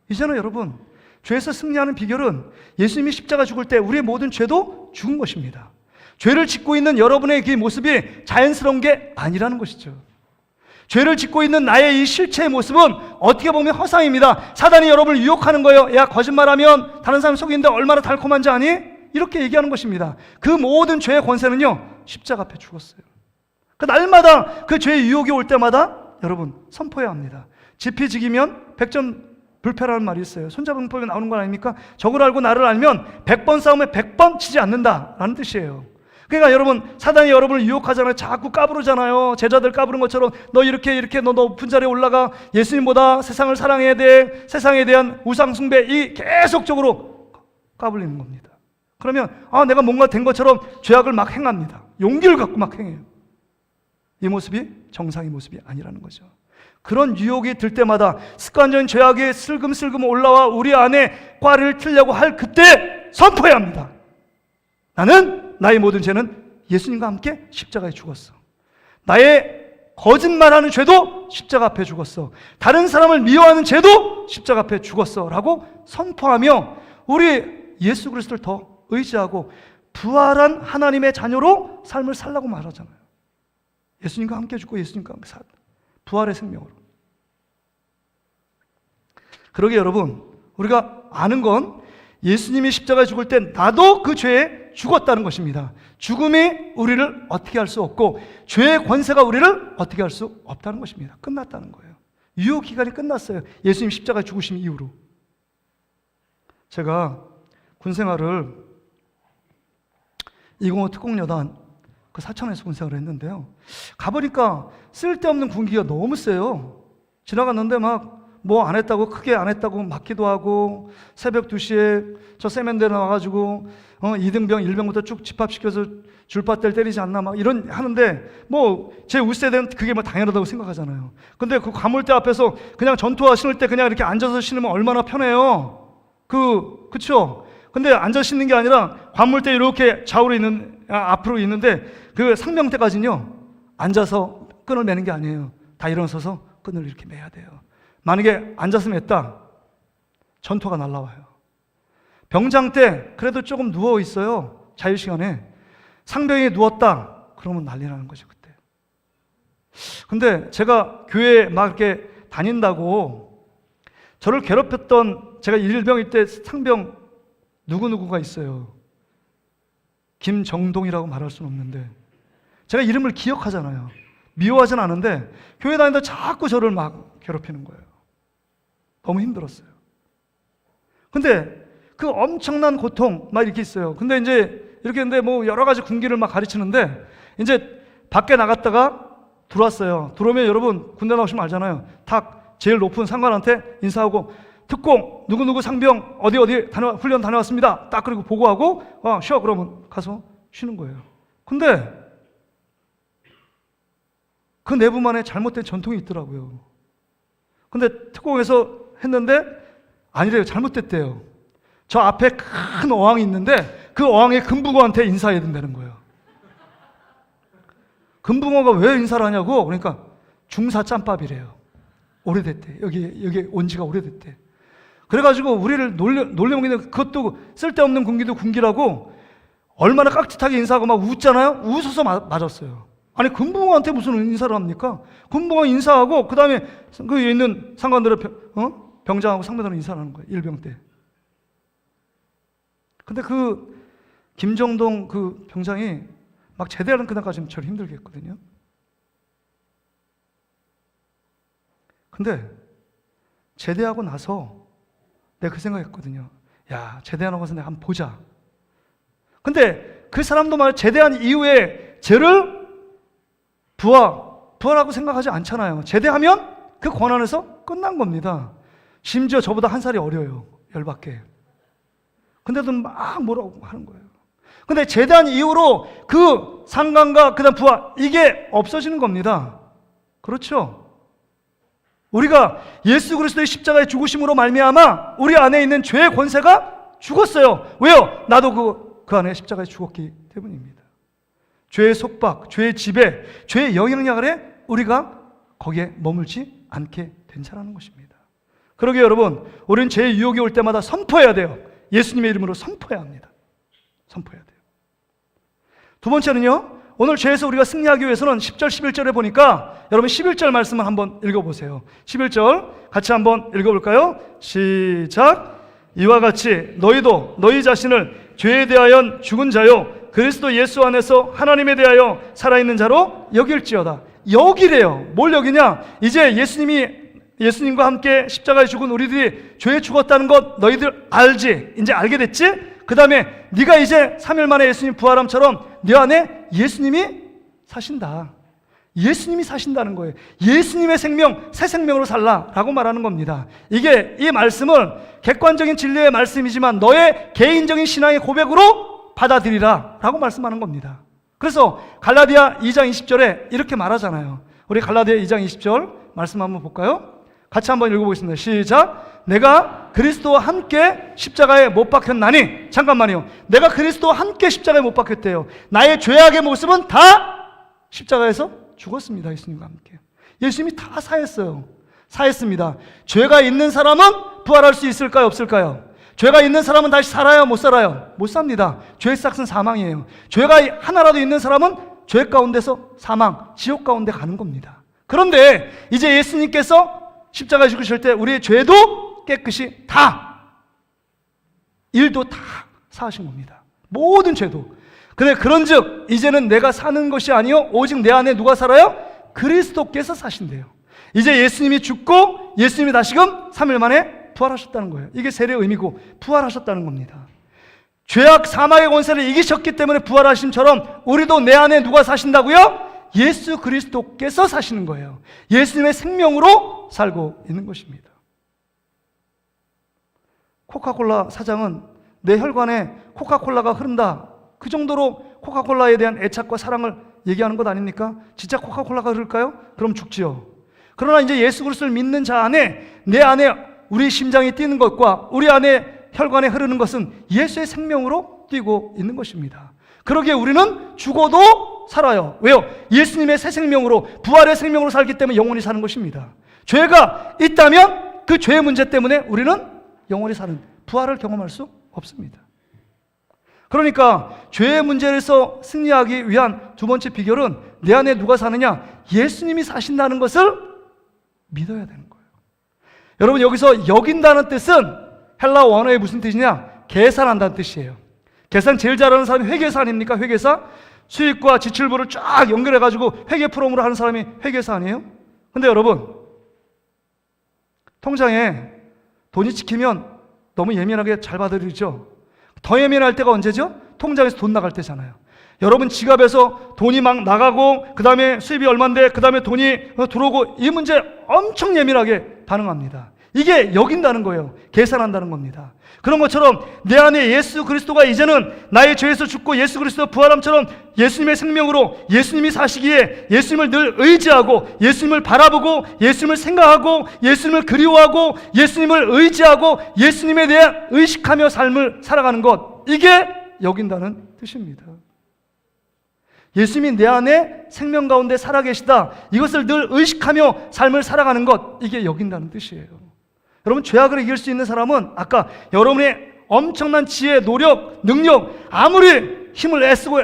이제는 여러분 죄에서 승리하는 비결은 예수님이 십자가 죽을 때 우리의 모든 죄도 죽은 것입니다. 죄를 짓고 있는 여러분의 그 모습이 자연스러운 게 아니라는 것이죠. 죄를 짓고 있는 나의 이 실체의 모습은 어떻게 보면 허상입니다. 사단이 여러분을 유혹하는 거예요. 야, 거짓말하면 다른 사람 속이는데 얼마나 달콤한지 아니? 이렇게 얘기하는 것입니다. 그 모든 죄의 권세는요, 십자가 앞에 죽었어요. 그 날마다 그 죄의 유혹이 올 때마다 여러분 선포해야 합니다. 지피지기면 백전불패라는 말이 있어요. 손자병법에 나오는 건 아닙니까? 적을 알고 나를 알면 100번 싸움에 100번 지지 않는다라는 뜻이에요. 그러니까 여러분, 사단이 여러분을 유혹하잖아요. 자꾸 까부르잖아요. 제자들 까부른 것처럼 너 이렇게 너 높은 자리에 올라가, 예수님보다 세상을 사랑해야 돼, 세상에 대한 우상 숭배, 이 계속적으로 까불리는 겁니다. 그러면 내가 뭔가 된 것처럼 죄악을 막 행합니다. 용기를 갖고 막 행해요. 이 모습이 정상의 모습이 아니라는 거죠. 그런 유혹이 들 때마다 습관적인 죄악이 슬금슬금 올라와 우리 안에 꽈리를 틀려고 할 그때 선포해야 합니다. 나의 모든 죄는 예수님과 함께 십자가에 죽었어. 나의 거짓말하는 죄도 십자가 앞에 죽었어. 다른 사람을 미워하는 죄도 십자가 앞에 죽었어 라고 선포하며 우리 예수 그리스도를 더 의지하고 부활한 하나님의 자녀로 삶을 살라고 말하잖아요. 예수님과 함께 죽고 예수님과 함께 살, 부활의 생명으로. 그러게 여러분, 우리가 아는 건 예수님이 십자가에 죽을 때 나도 그 죄에 죽었다는 것입니다. 죽음이 우리를 어떻게 할 수 없고 죄의 권세가 우리를 어떻게 할 수 없다는 것입니다. 끝났다는 거예요. 유효 기간이 끝났어요. 예수님 십자가에 죽으심 이후로. 제가 군생활을 205 특공여단 그 사천에서 군생활을 했는데요. 가보니까 쓸데없는 군기가 너무 세요. 지나갔는데 막 뭐 안 했다고, 크게 안 했다고 맞기도 하고, 새벽 2시에 저 세면대에 나와가지고 2등병 1병부터 쭉 집합시켜서 줄바대를 때리지 않나 막 이런 하는데, 뭐 제 우세대는 그게 뭐 당연하다고 생각하잖아요. 근데 그 과물대 앞에서 그냥 전투화 신을 때 그냥 이렇게 앉아서 신으면 얼마나 편해요. 그쵸? 근데 앉아 신는 게 아니라 관물대 이렇게 좌우로 있는, 앞으로 있는데 그 상병대까지는요 앉아서 끈을 매는 게 아니에요. 다 일어서서 끈을 이렇게 매야 돼요. 만약에 앉아서 맸다, 전투가 날라와요. 병장 때 그래도 조금 누워 있어요. 자유시간에. 상병이 누웠다, 그러면 난리 나는 거죠 그때. 근데 제가 교회에 막 이렇게 다닌다고 저를 괴롭혔던, 제가 일병일 때 상병 누구누구가 있어요. 김정동이라고 말할 수는 없는데 제가 이름을 기억하잖아요. 미워하진 않은데 교회 다니다 자꾸 저를 막 괴롭히는 거예요. 너무 힘들었어요. 근데 그 엄청난 고통 막 이렇게 있어요. 근데 이제 이렇게 했는데 뭐 여러 가지 군기를 막 가르치는데 이제 밖에 나갔다가 들어왔어요. 들어오면 여러분 군대 나오시면 알잖아요. 딱 제일 높은 상관한테 인사하고 특공 누구누구 상병 어디 훈련 다녀왔습니다. 딱 그리고 보고하고 쉬어 그러면 가서 쉬는 거예요. 근데 그 내부만에 잘못된 전통이 있더라고요. 근데 특공에서 했는데 아니래요. 잘못됐대요. 저 앞에 큰 어항이 있는데 그 어항의 금부고한테 인사해야 된다는 거예요. 금붕어가 왜 인사를 하냐고. 그러니까 중사 짬밥이래요. 오래됐대. 여기 온 지가 오래됐대. 그래가지고 우리를 놀려먹이는, 그것도 쓸데없는 군기도 군기라고 얼마나 깍듯하게 인사하고 막 웃잖아요. 웃어서 맞았어요. 아니 금붕어한테 무슨 인사를 합니까? 금붕어 인사하고 그 다음에 그 있는 상관들의 병장하고 상관들은 인사를 하는 거예요. 일병 때. 근데 그 김정동 그 병장이 막 제대하는 그날까지는 저를 힘들게 했거든요. 근데 제대하고 나서 내가 그 생각했거든요. 야, 제대하고 나서 내가 한번 보자. 근데 그 사람도 말 제대한 이후에 죄를 부하라고 생각하지 않잖아요. 제대하면 그 권한에서 끝난 겁니다. 심지어 저보다 한 살이 어려요. 열받게. 근데도 막 뭐라고 하는 거예요. 근데 제대한 이후로 그 상관과 그 다음 부하, 이게 없어지는 겁니다. 그렇죠? 우리가 예수 그리스도의 십자가의 죽으심으로 말미암아 우리 안에 있는 죄의 권세가 죽었어요. 왜요? 나도 그 안에 십자가에 죽었기 때문입니다. 죄의 속박, 죄의 지배, 죄의 영향력 아래 우리가 거기에 머물지 않게 된 자라는 것입니다. 그러게 여러분, 우리는 죄의 유혹이 올 때마다 선포해야 돼요. 예수님의 이름으로 선포해야 합니다. 선포해야 돼요. 두 번째는요, 오늘 죄에서 우리가 승리하기 위해서는 10절, 11절에 보니까 여러분 11절 말씀을 한번 읽어보세요. 11절 같이 한번 읽어볼까요? 시작. 이와 같이 너희도 너희 자신을 죄에 대하여 죽은 자요 그리스도 예수 안에서 하나님에 대하여 살아있는 자로 여길지어다. 여기래요. 뭘 여기냐? 이제 예수님과 함께 십자가에 죽은 우리들이 죄에 죽었다는 것 너희들 알지? 이제 알게 됐지? 그 다음에 네가 이제 3일 만에 예수님 부활함처럼 네 안에 예수님이 사신다. 예수님이 사신다는 거예요. 예수님의 생명, 새 생명으로 살라라고 말하는 겁니다. 이 말씀은 객관적인 진리의 말씀이지만 너의 개인적인 신앙의 고백으로 받아들이라 라고 말씀하는 겁니다. 그래서 갈라디아 2장 20절에 이렇게 말하잖아요. 우리 갈라디아 2장 20절 말씀 한번 볼까요? 같이 한번 읽어보겠습니다. 시작. 내가 그리스도와 함께 십자가에 못 박혔나니. 잠깐만요. 내가 그리스도와 함께 십자가에 못 박혔대요. 나의 죄악의 모습은 다 십자가에서 죽었습니다. 예수님과 함께. 예수님이 다 사했어요. 사했습니다. 죄가 있는 사람은 부활할 수 있을까요? 없을까요? 죄가 있는 사람은 다시 살아요? 못 살아요? 못 삽니다. 죄의 싹은 사망이에요. 죄가 하나라도 있는 사람은 죄 가운데서 사망, 지옥 가운데 가는 겁니다. 그런데 이제 예수님께서 십자가에 죽으실 때 우리의 죄도 깨끗이 다, 일도 다 사하신 겁니다. 모든 죄도. 근데 그런즉 이제는 내가 사는 것이 아니요 오직 내 안에 누가 살아요? 그리스도께서 사신대요. 이제 예수님이 죽고 예수님이 다시금 3일 만에 부활하셨다는 거예요. 이게 세례의 의미고 부활하셨다는 겁니다. 죄악 사망의 권세를 이기셨기 때문에 부활하심처럼 우리도 내 안에 누가 사신다고요? 예수 그리스도께서 사시는 거예요. 예수님의 생명으로 살고 있는 것입니다. 코카콜라 사장은 내 혈관에 코카콜라가 흐른다. 그 정도로 코카콜라에 대한 애착과 사랑을 얘기하는 것 아닙니까? 진짜 코카콜라가 흐를까요? 그럼 죽지요. 그러나 이제 예수 그리스도를 믿는 자 안에, 내 안에 우리 심장이 뛰는 것과 우리 안에 혈관에 흐르는 것은 예수의 생명으로 뛰고 있는 것입니다. 그러기에 우리는 죽어도 살아요. 왜요? 예수님의 새 생명으로, 부활의 생명으로 살기 때문에 영원히 사는 것입니다. 죄가 있다면 그 죄의 문제 때문에 우리는 영원히 사는, 부활을 경험할 수 없습니다. 그러니까 죄의 문제에서 승리하기 위한 두 번째 비결은 내 안에 누가 사느냐? 예수님이 사신다는 것을 믿어야 되는 거예요. 여러분, 여기서 여긴다는 뜻은 헬라 원어의 무슨 뜻이냐? 계산한다는 뜻이에요. 계산 제일 잘하는 사람이 회계사 아닙니까? 회계사? 수익과 지출부를 쫙 연결해가지고 회계 프로그램을 하는 사람이 회계사 아니에요? 근데 여러분, 통장에 돈이 찍히면 너무 예민하게 잘 받아들이죠? 더 예민할 때가 언제죠? 통장에서 돈 나갈 때잖아요. 여러분 지갑에서 돈이 막 나가고 그 다음에 수입이 얼만데 그 다음에 돈이 들어오고, 이 문제 엄청 예민하게 반응합니다. 이게 여긴다는 거예요. 계산한다는 겁니다. 그런 것처럼 내 안에 예수 그리스도가 이제는 나의 죄에서 죽고 예수 그리스도 부활함처럼 예수님의 생명으로 예수님이 사시기에 예수님을 늘 의지하고 예수님을 바라보고 예수님을 생각하고 예수님을 그리워하고 예수님을 의지하고 예수님에 대해 의식하며 삶을 살아가는 것, 이게 여긴다는 뜻입니다. 예수님이 내 안에 생명 가운데 살아계시다, 이것을 늘 의식하며 삶을 살아가는 것, 이게 여긴다는 뜻이에요. 여러분, 죄악을 이길 수 있는 사람은 아까 여러분의 엄청난 지혜, 노력, 능력, 아무리 힘을 애쓰고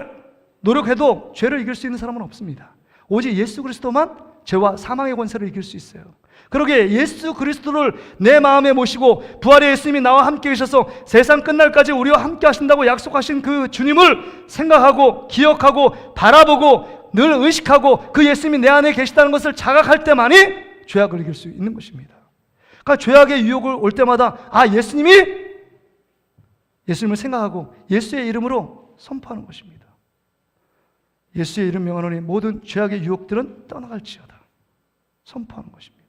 노력해도 죄를 이길 수 있는 사람은 없습니다. 오직 예수 그리스도만 죄와 사망의 권세를 이길 수 있어요. 그러기에 예수 그리스도를 내 마음에 모시고 부활의 예수님이 나와 함께 계셔서 세상 끝날까지 우리와 함께 하신다고 약속하신 그 주님을 생각하고 기억하고 바라보고 늘 의식하고 그 예수님이 내 안에 계시다는 것을 자각할 때만이 죄악을 이길 수 있는 것입니다. 그러니까 죄악의 유혹을 올 때마다 예수님을 생각하고 예수의 이름으로 선포하는 것입니다. 예수의 이름 명하노니 모든 죄악의 유혹들은 떠나갈지어다, 선포하는 것입니다.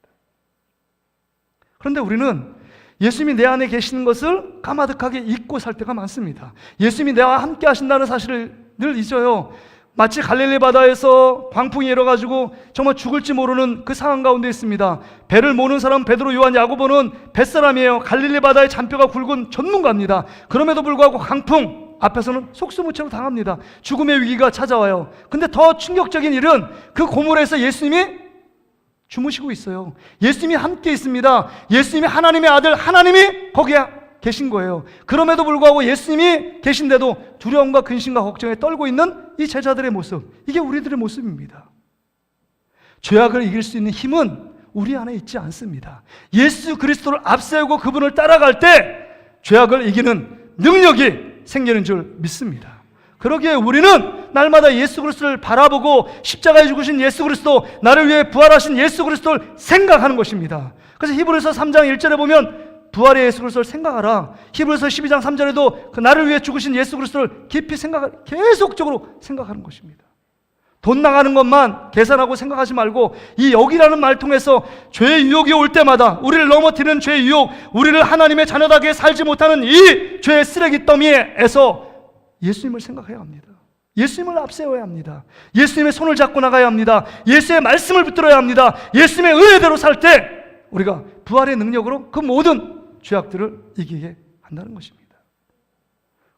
그런데 우리는 예수님이 내 안에 계시는 것을 까마득하게 잊고 살 때가 많습니다. 예수님이 나와 함께 하신다는 사실을 늘 잊어요. 마치 갈릴리 바다에서 광풍이 일어가지고 정말 죽을지 모르는 그 상황 가운데 있습니다. 배를 모는 사람 베드로, 요한, 야고보는 뱃사람이에요. 갈릴리 바다의 잔뼈가 굵은 전문가입니다. 그럼에도 불구하고 강풍 앞에서는 속수무책으로 당합니다. 죽음의 위기가 찾아와요. 근데 더 충격적인 일은 그 고물에서 예수님이 주무시고 있어요. 예수님이 함께 있습니다. 예수님이 하나님의 아들, 하나님이 거기에 계신 거예요. 그럼에도 불구하고 예수님이 계신데도 두려움과 근심과 걱정에 떨고 있는 이 제자들의 모습, 이게 우리들의 모습입니다. 죄악을 이길 수 있는 힘은 우리 안에 있지 않습니다. 예수 그리스도를 앞세우고 그분을 따라갈 때 죄악을 이기는 능력이 생기는 줄 믿습니다. 그러기에 우리는 날마다 예수 그리스도를 바라보고 십자가에 죽으신 예수 그리스도, 나를 위해 부활하신 예수 그리스도를 생각하는 것입니다. 그래서 히브리서 3장 1절에 보면 부활의 예수 그리스도를 생각하라. 히브리서 12장 3절에도 그 나를 위해 죽으신 예수 그리스도를 깊이 계속적으로 생각하는 것입니다. 돈 나가는 것만 계산하고 생각하지 말고 이 여기라는 말 통해서 죄의 유혹이 올 때마다 우리를 넘어뜨리는 죄의 유혹, 우리를 하나님의 자녀답게 살지 못하는 이 죄의 쓰레기 더미에서 예수님을 생각해야 합니다. 예수님을 앞세워야 합니다. 예수님의 손을 잡고 나가야 합니다. 예수의 말씀을 붙들어야 합니다. 예수님의 은혜대로 살 때 우리가 부활의 능력으로 그 모든 죄악들을 이기게 한다는 것입니다.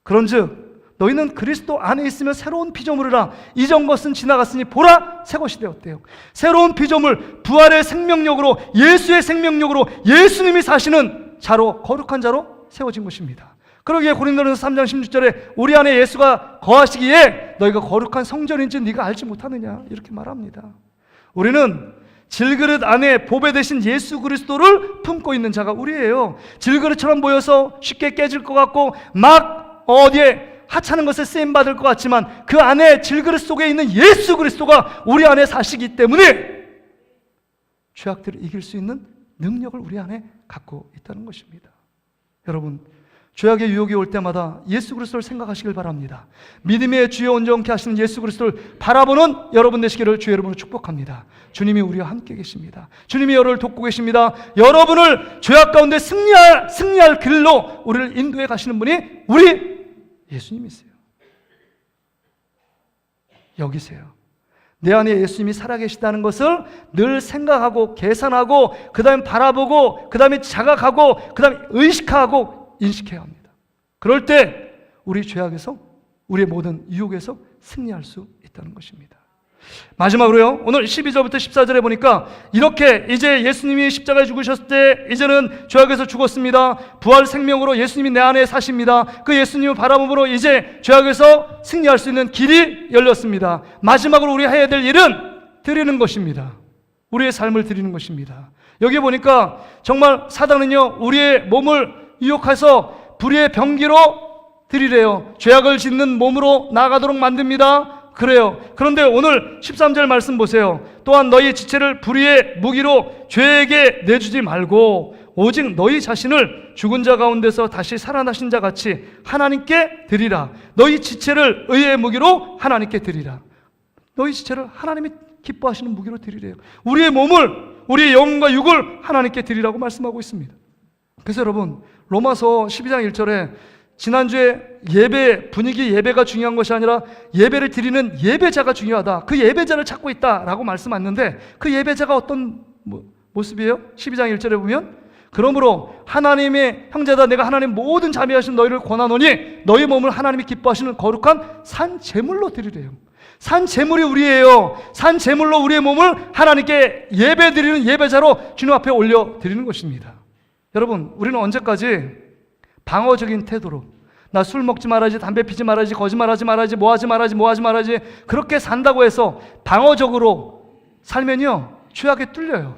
그런즉 너희는 그리스도 안에 있으면 새로운 피조물이라. 이전 것은 지나갔으니 보라, 새 것이 되었대요. 새로운 피조물, 부활의 생명력으로, 예수의 생명력으로 예수님이 사시는 자로, 거룩한 자로 세워진 것입니다. 그러기에 고린도전서 3장 16절에 우리 안에 예수가 거하시기에 너희가 거룩한 성전인지 네가 알지 못하느냐, 이렇게 말합니다. 우리는 질그릇 안에 보배 되신 예수 그리스도를 품고 있는 자가 우리예요. 질그릇처럼 보여서 쉽게 깨질 것 같고 막 어디에 하찮은 것에 쓰임받을 것 같지만 그 안에 질그릇 속에 있는 예수 그리스도가 우리 안에 사시기 때문에 죄악들을 이길 수 있는 능력을 우리 안에 갖고 있다는 것입니다. 여러분, 죄악의 유혹이 올 때마다 예수 그리스도를 생각하시길 바랍니다. 믿음의 주여 온전케 하시는 예수 그리스도를 바라보는 여러분 되시기를 주의 이름으로 축복합니다. 주님이 우리와 함께 계십니다. 주님이 여러분을 돕고 계십니다. 여러분을 죄악 가운데 승리할 길로 우리를 인도해 가시는 분이 우리 예수님이세요. 여기세요. 내 안에 예수님이 살아계시다는 것을 늘 생각하고 계산하고 그 다음에 바라보고 그 다음에 자각하고 그 다음에 의식하고 인식해야 합니다. 그럴 때 우리 죄악에서, 우리의 모든 유혹에서 승리할 수 있다는 것입니다. 마지막으로요, 오늘 12절부터 14절에 보니까 이렇게 이제 예수님이 십자가에 죽으셨을 때 이제는 죄악에서 죽었습니다. 부활 생명으로 예수님이 내 안에 사십니다. 그 예수님을 바라봄으로 이제 죄악에서 승리할 수 있는 길이 열렸습니다. 마지막으로 우리가 해야 될 일은 드리는 것입니다. 우리의 삶을 드리는 것입니다. 여기 보니까 정말 사단은요, 우리의 몸을 유혹해서 불의의 병기로 드리래요. 죄악을 짓는 몸으로 나아가도록 만듭니다. 그래요. 그런데 오늘 13절 말씀 보세요. 또한 너희 지체를 불의의 무기로 죄에게 내주지 말고 오직 너희 자신을 죽은 자 가운데서 다시 살아나신 자 같이 하나님께 드리라. 너희 지체를 의의 무기로 하나님께 드리라. 너희 지체를 하나님이 기뻐하시는 무기로 드리래요. 우리의 몸을, 우리의 영과 육을 하나님께 드리라고 말씀하고 있습니다. 그래서 여러분, 로마서 12장 1절에 지난주에 예배 분위기, 예배가 중요한 것이 아니라 예배를 드리는 예배자가 중요하다, 그 예배자를 찾고 있다라고 말씀하셨는데 그 예배자가 어떤 모습이에요? 12장 1절에 보면 그러므로 하나님의 형제다, 내가 하나님 모든 자비하신 너희를 권하노니 너희 몸을 하나님이 기뻐하시는 거룩한 산 제물로 드리래요. 산 제물이 우리예요. 산 제물로 우리의 몸을 하나님께 예배드리는 예배자로 주님 앞에 올려드리는 것입니다. 여러분, 우리는 언제까지 방어적인 태도로 나 술 먹지 말아야지, 담배 피지 말아야지, 거짓말하지 말아야지, 뭐하지 말아야지 그렇게 산다고 해서 방어적으로 살면요 죄악에 뚫려요.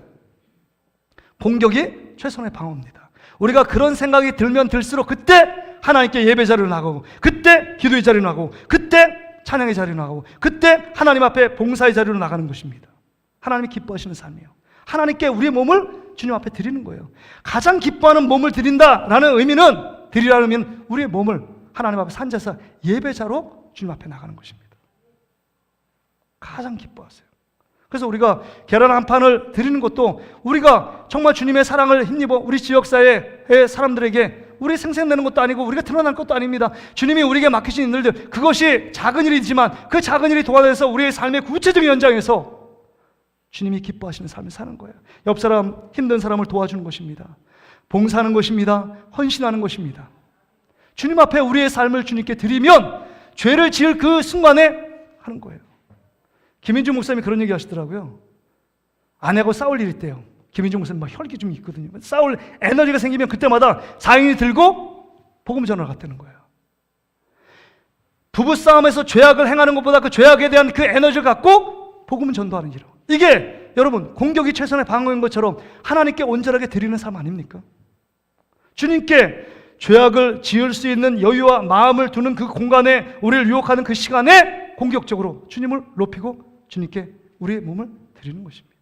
공격이 최선의 방어입니다. 우리가 그런 생각이 들면 들수록 그때 하나님께 예배 자리로 나가고, 그때 기도의 자리로 나가고, 그때 찬양의 자리로 나가고, 그때 하나님 앞에 봉사의 자리로 나가는 것입니다. 하나님이 기뻐하시는 삶이에요. 하나님께 우리의 몸을 주님 앞에 드리는 거예요. 가장 기뻐하는 몸을 드린다라는 의미는, 드리라는 의미는 우리의 몸을 하나님 앞에 산제사 예배자로 주님 앞에 나가는 것입니다. 가장 기뻐하세요. 그래서 우리가 계란 한 판을 드리는 것도 우리가 정말 주님의 사랑을 힘입어 우리 지역사회의 사람들에게 우리 생생내는 것도 아니고 우리가 드러날 것도 아닙니다. 주님이 우리에게 맡기신 일들, 그것이 작은 일이지만 그 작은 일이 도와내서 우리의 삶의 구체적인 현장에서 주님이 기뻐하시는 삶을 사는 거예요. 옆 사람, 힘든 사람을 도와주는 것입니다. 봉사하는 것입니다. 헌신하는 것입니다. 주님 앞에 우리의 삶을 주님께 드리면 죄를 지을 그 순간에 하는 거예요. 김인중 목사님이 그런 얘기 하시더라고요. 아내하고 싸울 일이 있대요. 김인중 목사님 막 혈기 좀 있거든요. 싸울 에너지가 생기면 그때마다 사인이 들고 복음 전화를 갔다는 거예요. 부부싸움에서 죄악을 행하는 것보다 그 죄악에 대한 그 에너지를 갖고 복음을 전도하는 일로. 이게 여러분 공격이 최선의 방어인 것처럼 하나님께 온전하게 드리는 삶 아닙니까? 주님께 죄악을 지을 수 있는 여유와 마음을 두는 그 공간에 우리를 유혹하는 그 시간에 공격적으로 주님을 높이고 주님께 우리의 몸을 드리는 것입니다.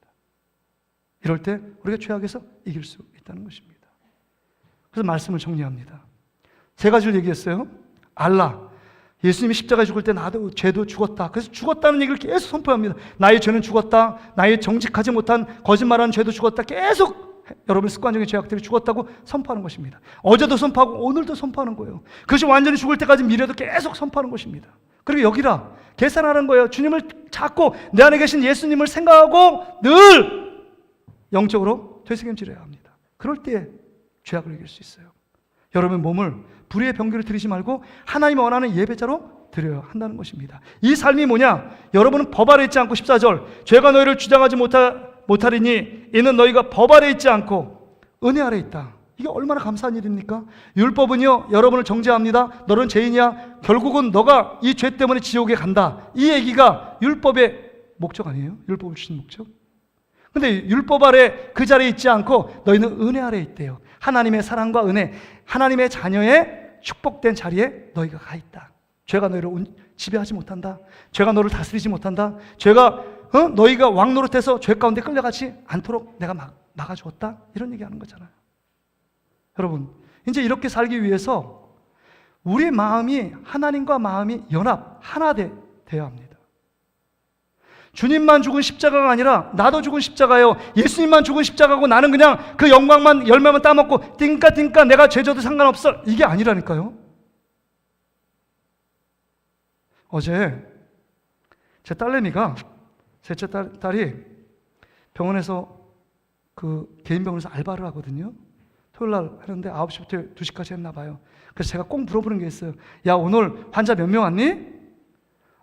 이럴 때 우리가 죄악에서 이길 수 있다는 것입니다. 그래서 말씀을 정리합니다. 세 가지를 얘기했어요. 알라, 예수님이 십자가에 죽을 때 나도 죄도 죽었다. 그래서 죽었다는 얘기를 계속 선포합니다. 나의 죄는 죽었다. 나의 정직하지 못한 거짓말하는 죄도 죽었다. 계속 여러분의 습관적인 죄악들이 죽었다고 선포하는 것입니다. 어제도 선포하고 오늘도 선포하는 거예요. 그것이 완전히 죽을 때까지 미래도 계속 선포하는 것입니다. 그리고 여기라 계산하는 거예요. 주님을 찾고 내 안에 계신 예수님을 생각하고 늘 영적으로 되새김질해야 합니다. 그럴 때 죄악을 이길 수 있어요. 여러분 몸을 불의의 병기를 드리지 말고 하나님이 원하는 예배자로 드려야 한다는 것입니다. 이 삶이 뭐냐? 여러분은 법 아래 있지 않고 14절 죄가 너희를 주장하지 못하리니 이는 너희가 법 아래 있지 않고 은혜 아래 있다. 이게 얼마나 감사한 일입니까? 율법은요 여러분을 정죄합니다. 너는 죄인이야. 결국은 너가 이 죄 때문에 지옥에 간다. 이 얘기가 율법의 목적 아니에요? 율법을 주신 목적? 근데 율법 아래 그 자리에 있지 않고 너희는 은혜 아래 있대요. 하나님의 사랑과 은혜, 하나님의 자녀의 축복된 자리에 너희가 가 있다. 죄가 너희를 지배하지 못한다. 죄가 너를 다스리지 못한다. 죄가 너희가 왕 노릇해서 죄 가운데 끌려가지 않도록 내가 막아주었다. 이런 얘기하는 거잖아요. 여러분 이제 이렇게 살기 위해서 우리 마음이 하나님과 마음이 연합 하나 되어야 합니다. 주님만 죽은 십자가가 아니라 나도 죽은 십자가예요. 예수님만 죽은 십자가고 나는 그냥 그 영광만 열매만 따먹고 띵까 내가 죄져도 상관없어. 이게 아니라니까요. 어제 제 딸내미가 셋째 딸이 병원에서 그 개인 병원에서 알바를 하거든요. 토요일 날 하는데 9시부터 2시까지 했나 봐요. 그래서 제가 꼭 물어보는 게 있어요. 야 오늘 환자 몇 명 왔니?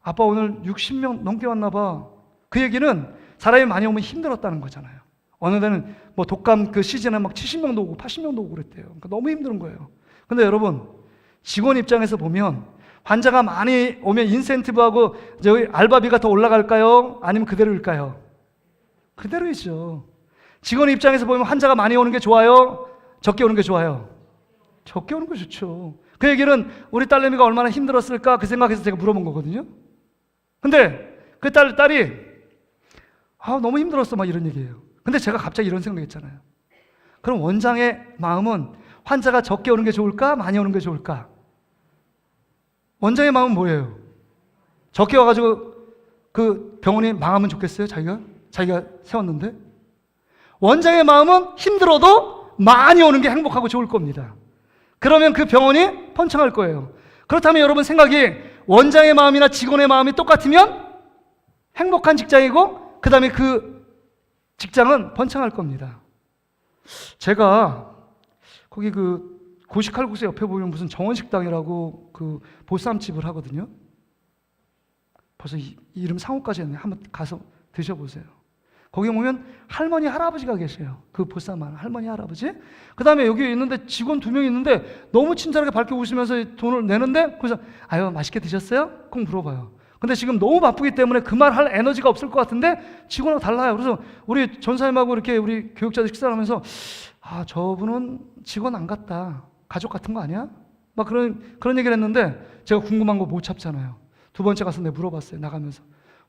아빠 오늘 60명 넘게 왔나 봐. 그 얘기는 사람이 많이 오면 힘들었다는 거잖아요. 어느 데는 뭐 독감 그 시즌에 막 70명도 오고 80명도 오고 그랬대요. 그러니까 너무 힘든 거예요. 근데 여러분 직원 입장에서 보면 환자가 많이 오면 인센티브하고 저희 알바비가 더 올라갈까요? 아니면 그대로일까요? 그대로이죠. 직원 입장에서 보면 환자가 많이 오는 게 좋아요? 적게 오는 게 좋아요? 적게 오는 게 좋죠. 그 얘기는 우리 딸내미가 얼마나 힘들었을까 그 생각해서 제가 물어본 거거든요. 근데 그 딸이 너무 힘들었어 막 이런 얘기예요. 근데 제가 갑자기 이런 생각했잖아요. 그럼 원장의 마음은 환자가 적게 오는 게 좋을까? 많이 오는 게 좋을까? 원장의 마음은 뭐예요? 적게 와가지고 그 병원이 망하면 좋겠어요? 자기가 세웠는데? 원장의 마음은 힘들어도 많이 오는 게 행복하고 좋을 겁니다. 그러면 그 병원이 펀칭할 거예요. 그렇다면 여러분 생각이 원장의 마음이나 직원의 마음이 똑같으면 행복한 직장이고 그 다음에 그 직장은 번창할 겁니다. 제가 거기 그 고시칼국수 옆에 보면 무슨 정원식당이라고 그 보쌈집을 하거든요. 벌써 이름 상호까지 했네. 한번 가서 드셔보세요. 거기 보면 할머니 할아버지가 계세요. 그 보쌈하는 할머니 할아버지. 그 다음에 여기 있는데 직원 2명이 있는데 너무 친절하게 밝게 웃으면서 돈을 내는데, 그래서 아유 맛있게 드셨어요? 꼭 물어봐요. 근데 지금 너무 바쁘기 때문에 그 말 할 에너지가 없을 것 같은데 직원하고 달라요. 그래서 우리 전사님하고 이렇게 우리 교육자들 식사를 하면서 아 저분은 직원 안 같다, 가족 같은 거 아니야? 막 그런 얘기를 했는데 제가 궁금한 거 못 참잖아요. 2번째 가서 내가 물어봤어요. 나가면서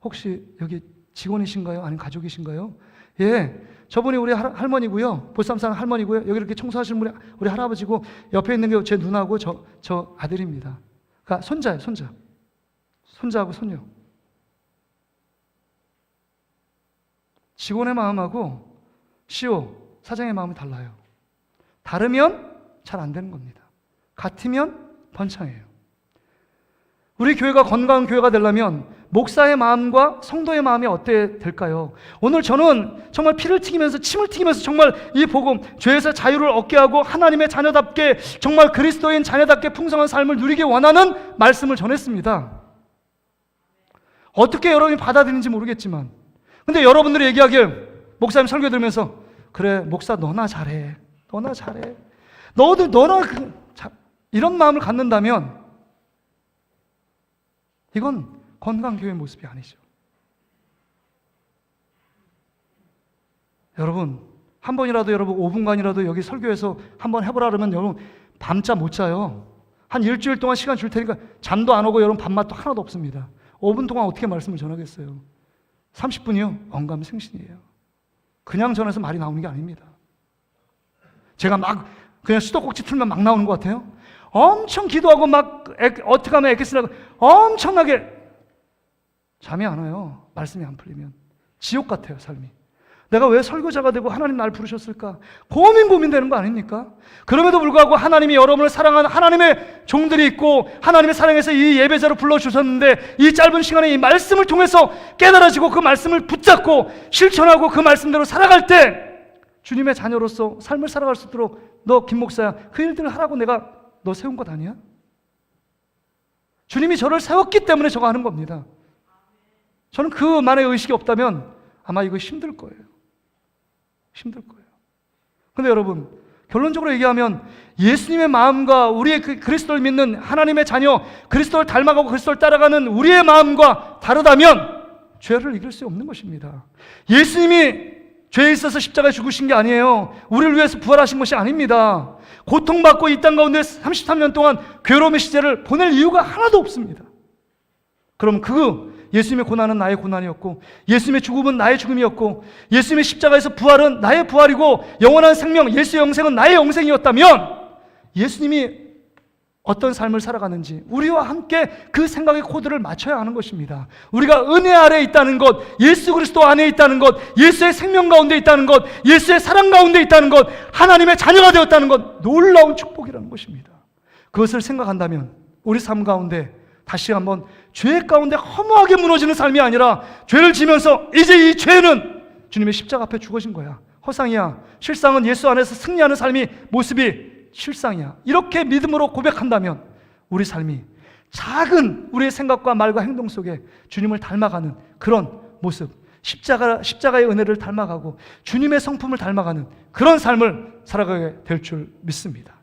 혹시 여기 직원이신가요? 아니면 가족이신가요? 예, 저분이 우리 할머니고요. 보쌈 사는 할머니고요. 여기 이렇게 청소하시는 분이 우리 할아버지고, 옆에 있는 게 제 누나고 저 아들입니다. 그러니까 손자예요, 손자. 손자하고 손녀. 직원의 마음하고 CEO, 사장의 마음이 달라요. 다르면 잘 안 되는 겁니다. 같으면 번창해요. 우리 교회가 건강한 교회가 되려면 목사의 마음과 성도의 마음이 어때야 될까요? 오늘 저는 정말 피를 튀기면서 침을 튀기면서 정말 이 복음, 죄에서 자유를 얻게 하고 하나님의 자녀답게, 정말 그리스도인 자녀답게 풍성한 삶을 누리기 원하는 말씀을 전했습니다. 어떻게 여러분이 받아들이는지 모르겠지만, 근데 여러분들이 얘기하길, 목사님 설교 들으면서 그래 목사 너나 잘해, 너나 잘해, 너나 이런 마음을 갖는다면 이건 건강 교회 모습이 아니죠. 여러분 한 번이라도, 여러분 5분간이라도 여기 설교에서 한번 해보라 그러면 여러분 밤잠 못 자요. 한 일주일 동안 시간 줄 테니까 잠도 안 오고 여러분 밥맛도 하나도 없습니다. 5분 동안 어떻게 말씀을 전하겠어요? 30분이요? 언감생신이에요. 그냥 전해서 말이 나오는 게 아닙니다. 제가 막 그냥 수도꼭지 틀면 막 나오는 것 같아요? 엄청 기도하고 막 어떻게 하면 엑기스라고 엄청나게 잠이 안 와요. 말씀이 안 풀리면. 지옥 같아요, 삶이. 내가 왜 설교자가 되고 하나님 날 부르셨을까? 고민되는 거 아닙니까? 그럼에도 불구하고 하나님이 여러분을 사랑하는 하나님의 종들이 있고, 하나님의 사랑에서 이 예배자로 불러주셨는데, 이 짧은 시간에 이 말씀을 통해서 깨달아지고 그 말씀을 붙잡고 실천하고 그 말씀대로 살아갈 때 주님의 자녀로서 삶을 살아갈 수 있도록, 너 김 목사야 그 일들을 하라고 내가 너 세운 것 아니야? 주님이 저를 세웠기 때문에 저거 하는 겁니다. 저는 그만의 의식이 없다면 아마 이거 힘들 거예요. 힘들 거예요. 근데 여러분, 결론적으로 얘기하면 예수님의 마음과 우리의 그리스도를 믿는 하나님의 자녀, 그리스도를 닮아가고 그리스도를 따라가는 우리의 마음과 다르다면 죄를 이길 수 없는 것입니다. 예수님이 죄에 있어서 십자가에 죽으신 게 아니에요. 우리를 위해서 부활하신 것이 아닙니다. 고통받고 이 땅 가운데 33년 동안 괴로움의 시절을 보낼 이유가 하나도 없습니다. 그럼 예수님의 고난은 나의 고난이었고, 예수님의 죽음은 나의 죽음이었고, 예수님의 십자가에서 부활은 나의 부활이고, 영원한 생명, 예수의 영생은 나의 영생이었다면, 예수님이 어떤 삶을 살아가는지 우리와 함께 그 생각의 코드를 맞춰야 하는 것입니다. 우리가 은혜 아래에 있다는 것, 예수 그리스도 안에 있다는 것, 예수의 생명 가운데 있다는 것, 예수의 사랑 가운데 있다는 것, 하나님의 자녀가 되었다는 것, 놀라운 축복이라는 것입니다. 그것을 생각한다면 우리 삶 가운데 다시 한번 죄 가운데 허무하게 무너지는 삶이 아니라, 죄를 지면서 이제 이 죄는 주님의 십자가 앞에 죽어진 거야, 허상이야, 실상은 예수 안에서 승리하는 삶이 모습이 실상이야, 이렇게 믿음으로 고백한다면 우리 삶이 작은 우리의 생각과 말과 행동 속에 주님을 닮아가는 그런 모습, 십자가의 은혜를 닮아가고 주님의 성품을 닮아가는 그런 삶을 살아가게 될 줄 믿습니다.